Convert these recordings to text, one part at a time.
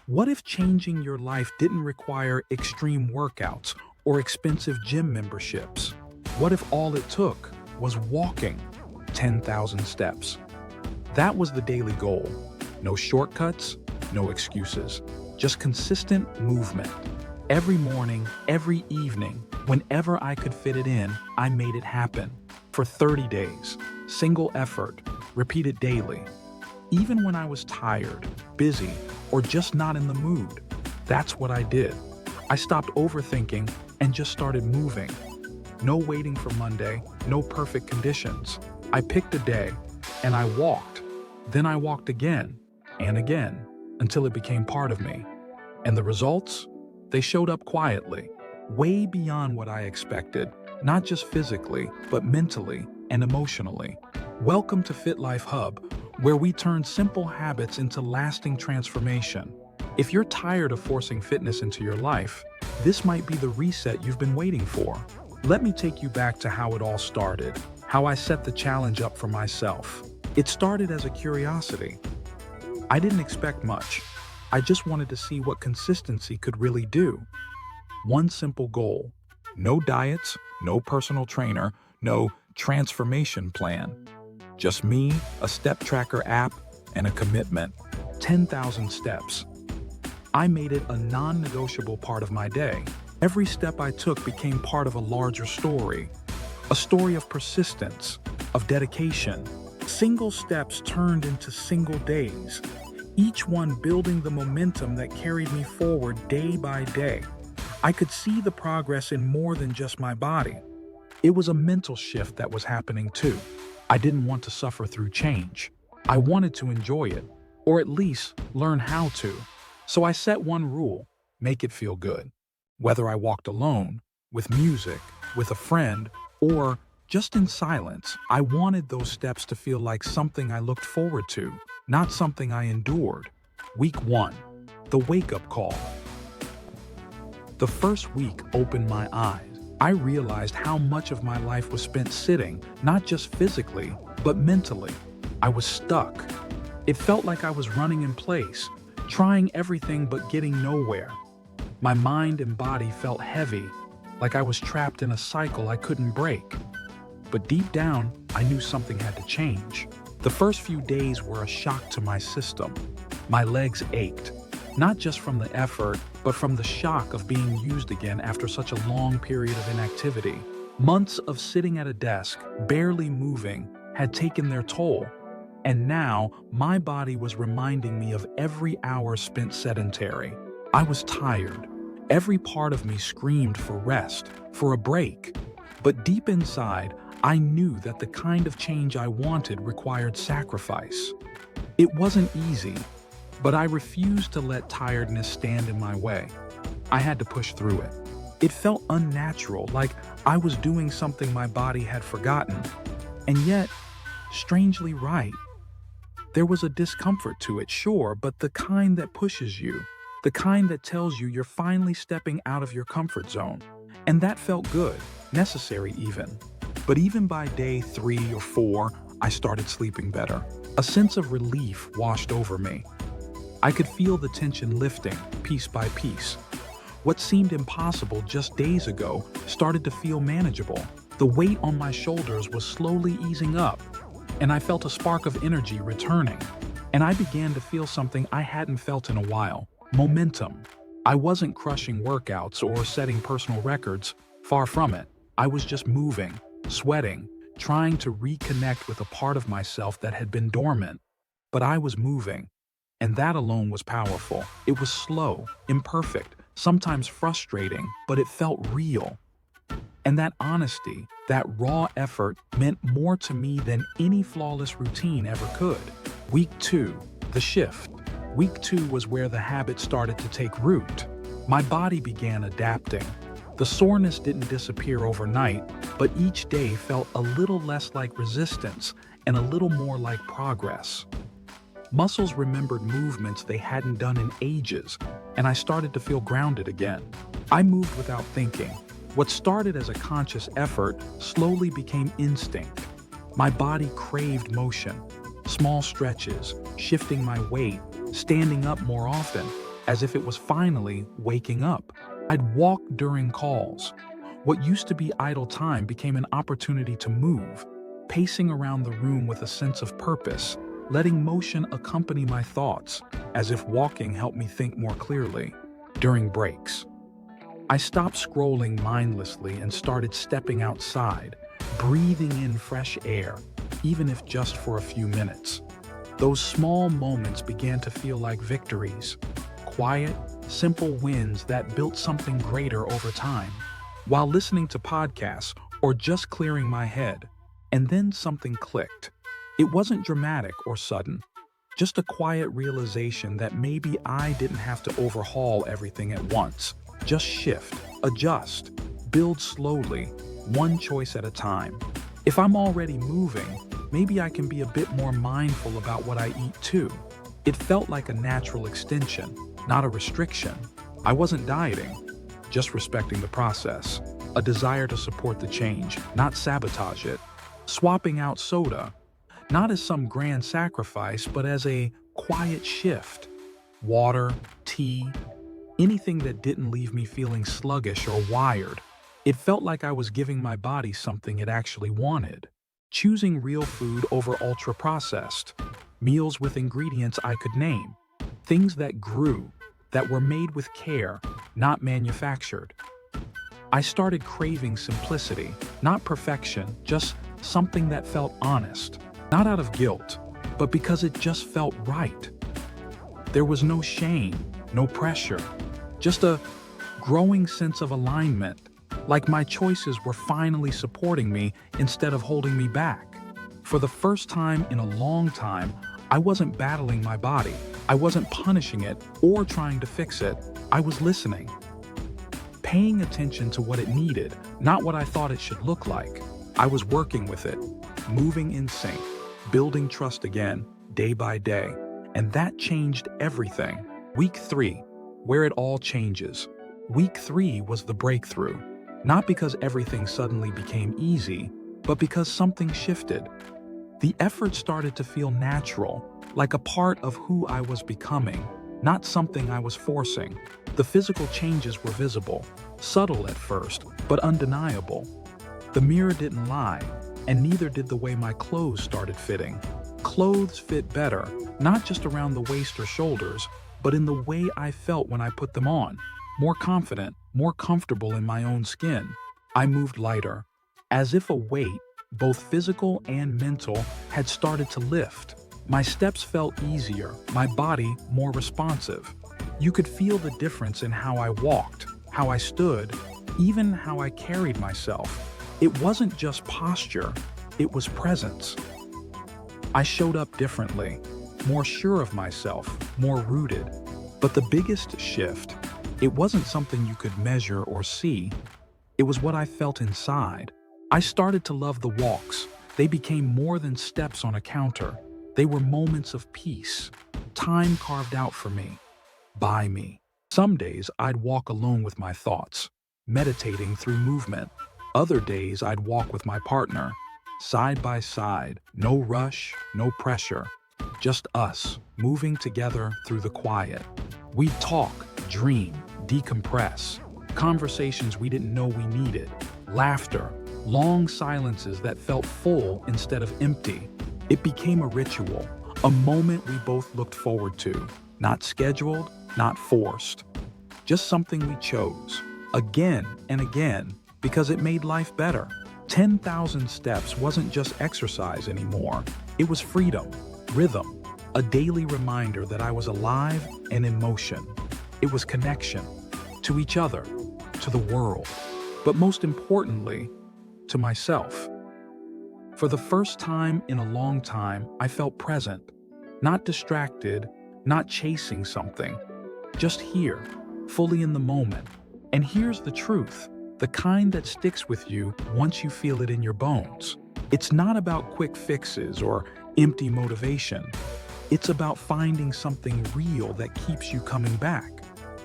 What if changing your life didn't require extreme workouts or expensive gym memberships? What if all it took was walking 10,000 steps? That was the daily goal. No shortcuts, no excuses, just consistent movement. Every morning, every evening, whenever I could fit it in, I made it happen. For 30 days, single effort, repeated daily. Even when I was tired, busy, or just not in the mood, that's what I did. I stopped overthinking and just started moving. No waiting for Monday, no perfect conditions. I picked a day and I walked. Then I walked again and again until it became part of me. And the results? They showed up quietly, way beyond what I expected, not just physically, but mentally and emotionally. Welcome to FitLife Hub, where we turn simple habits into lasting transformation. If you're tired of forcing fitness into your life, this might be the reset you've been waiting for. Let me take you back to how it all started, how I set the challenge up for myself. It started as a curiosity. I didn't expect much. I just wanted to see what consistency could really do. One simple goal: no diets, no personal trainer, no transformation plan. Just me, a step tracker app, and a commitment. 10,000 steps. I made it a non-negotiable part of my day. Every step I took became part of a larger story. A story of persistence, of dedication. Single steps turned into single days, each one building the momentum that carried me forward day by day. I could see the progress in more than just my body. It was a mental shift that was happening too. I didn't want to suffer through change. I wanted to enjoy it, or at least learn how to. So I set one rule: make it feel good. Whether I walked alone, with music, with a friend, or just in silence, I wanted those steps to feel like something I looked forward to, not something I endured. Week 1, the wake-up call. The first week opened my eyes. I realized how much of my life was spent sitting, not just physically, but mentally. I was stuck. It felt like I was running in place, trying everything but getting nowhere. My mind and body felt heavy, like I was trapped in a cycle I couldn't break. But deep down, I knew something had to change. The first few days were a shock to my system. My legs ached, not just from the effort, but from the shock of being used again after such a long period of inactivity. Months of sitting at a desk, barely moving, had taken their toll. And now, my body was reminding me of every hour spent sedentary. I was tired. Every part of me screamed for rest, for a break. But deep inside, I knew that the kind of change I wanted required sacrifice. It wasn't easy, but I refused to let tiredness stand in my way. I had to push through it. It felt unnatural, like I was doing something my body had forgotten. And yet, strangely right. There was a discomfort to it, sure, but the kind that pushes you, the kind that tells you you're finally stepping out of your comfort zone. And that felt good, necessary even. But even by day 3 or 4, I started sleeping better. A sense of relief washed over me. I could feel the tension lifting, piece by piece. What seemed impossible just days ago started to feel manageable. The weight on my shoulders was slowly easing up, and I felt a spark of energy returning. And I began to feel something I hadn't felt in a while: momentum. I wasn't crushing workouts or setting personal records, far from it. I was just moving, sweating, trying to reconnect with a part of myself that had been dormant. But I was moving, and that alone was powerful. It was slow, imperfect, sometimes frustrating, but it felt real. And that honesty, that raw effort, meant more to me than any flawless routine ever could. Week 2, the shift. Week 2 was where the habit started to take root. My body began adapting. The soreness didn't disappear overnight, but each day felt a little less like resistance and a little more like progress. Muscles remembered movements they hadn't done in ages, and I started to feel grounded again. I moved without thinking. What started as a conscious effort slowly became instinct. My body craved motion, small stretches, shifting my weight, standing up more often. as if it was finally waking up. I'd walk during calls. What used to be idle time became an opportunity to move, pacing around the room with a sense of purpose, letting motion accompany my thoughts, as if walking helped me think more clearly. During breaks, I stopped scrolling mindlessly and started stepping outside, breathing in fresh air, even if just for a few minutes. Those small moments began to feel like victories, quiet, simple wins that built something greater over time. While listening to podcasts or just clearing my head, and then something clicked. It wasn't dramatic or sudden, just a quiet realization that maybe I didn't have to overhaul everything at once. Just shift, adjust, build slowly, one choice at a time. If I'm already moving, maybe I can be a bit more mindful about what I eat too. It felt like a natural extension, not a restriction. I wasn't dieting, just respecting the process. A desire to support the change, not sabotage it. Swapping out soda, not as some grand sacrifice, but as a quiet shift. Water, tea, anything that didn't leave me feeling sluggish or wired. It felt like I was giving my body something it actually wanted. Choosing real food over ultra-processed. Meals with ingredients I could name. Things that grew, that were made with care, not manufactured. I started craving simplicity, not perfection, just something that felt honest. Not out of guilt, but because it just felt right. There was no shame, no pressure, just a growing sense of alignment, like my choices were finally supporting me instead of holding me back. For the first time in a long time, I wasn't battling my body. I wasn't punishing it or trying to fix it. I was listening, paying attention to what it needed, not what I thought it should look like. I was working with it, moving in sync, building trust again, day by day. And that changed everything. Week 3, where it all changes. Week 3 was the breakthrough. Not because everything suddenly became easy, but because something shifted. The effort started to feel natural, like a part of who I was becoming, not something I was forcing. The physical changes were visible, subtle at first, but undeniable. The mirror didn't lie, and neither did the way my clothes started fitting. Clothes fit better, not just around the waist or shoulders, but in the way I felt when I put them on. More confident, more comfortable in my own skin. I moved lighter, as if a weight, both physical and mental, had started to lift. My steps felt easier, my body more responsive. You could feel the difference in how I walked, how I stood, even how I carried myself. It wasn't just posture, it was presence. I showed up differently, more sure of myself, more rooted. But the biggest shift, it wasn't something you could measure or see. It was what I felt inside. I started to love the walks. They became more than steps on a counter. They were moments of peace, time carved out for me, by me. Some days I'd walk alone with my thoughts, meditating through movement. Other days I'd walk with my partner, side by side, no rush, no pressure, just us, moving together through the quiet. We'd talk, dream, decompress, conversations we didn't know we needed, laughter, long silences that felt full instead of empty. It became a ritual, a moment we both looked forward to, not scheduled, not forced, just something we chose, again and again, because it made life better. 10,000 steps wasn't just exercise anymore. It was freedom, rhythm, a daily reminder that I was alive and in motion. It was connection to each other, to the world, but most importantly, to myself. For the first time in a long time, I felt present, not distracted, not chasing something, just here, fully in the moment. And here's the truth, the kind that sticks with you once you feel it in your bones. It's not about quick fixes or empty motivation. It's about finding something real that keeps you coming back.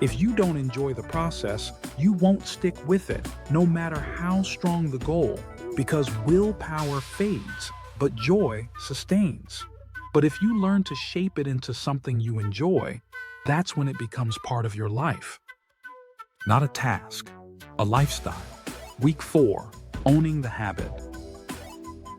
If you don't enjoy the process, you won't stick with it, no matter how strong the goal, because willpower fades, but joy sustains. But if you learn to shape it into something you enjoy, That's when it becomes part of your life. Not a task, a lifestyle. Week 4, owning the habit.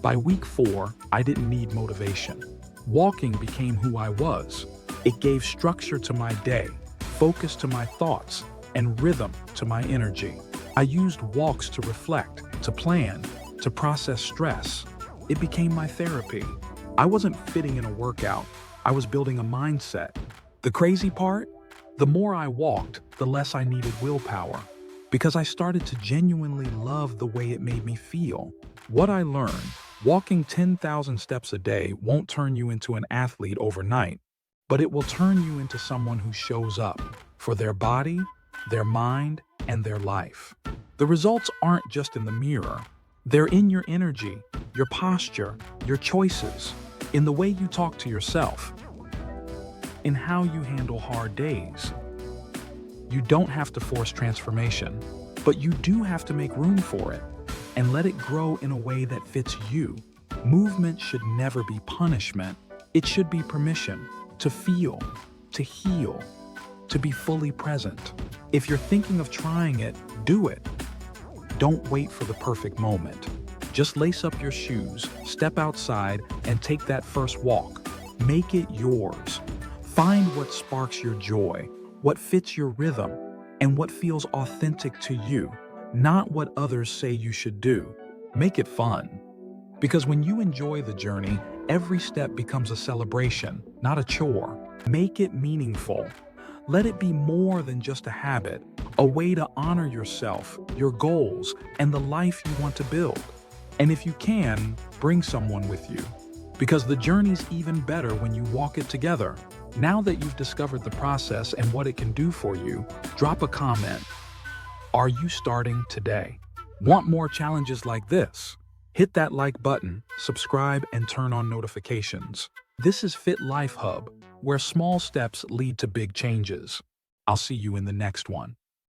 By week 4, I didn't need motivation. Walking became who I was. It gave structure to my day, focus to my thoughts, and rhythm to my energy. I used walks to reflect, to plan, to process stress. It became my therapy. I wasn't fitting in a workout. I was building a mindset. The crazy part? The more I walked, the less I needed willpower, because I started to genuinely love the way it made me feel. What I learned: walking 10,000 steps a day won't turn you into an athlete overnight, but it will turn you into someone who shows up for their body, their mind, and their life. The results aren't just in the mirror. They're in your energy, your posture, your choices, in the way you talk to yourself, in how you handle hard days. You don't have to force transformation, but you do have to make room for it and let it grow in a way that fits you. Movement should never be punishment. It should be permission to feel, to heal, to be fully present. If you're thinking of trying it, do it. Don't wait for the perfect moment. Just lace up your shoes, step outside, and take that first walk. Make it yours. Find what sparks your joy, what fits your rhythm, and what feels authentic to you, not what others say you should do. Make it fun. Because when you enjoy the journey, every step becomes a celebration, not a chore. Make it meaningful. Let it be more than just a habit, a way to honor yourself, your goals, and the life you want to build. And if you can, bring someone with you, because the journey's even better when you walk it together. Now that you've discovered the process and what it can do for you, drop a comment. Are you starting today? Want more challenges like this? Hit that like button, subscribe, and turn on notifications. This is FitLife Hub, where small steps lead to big changes. I'll see you in the next one.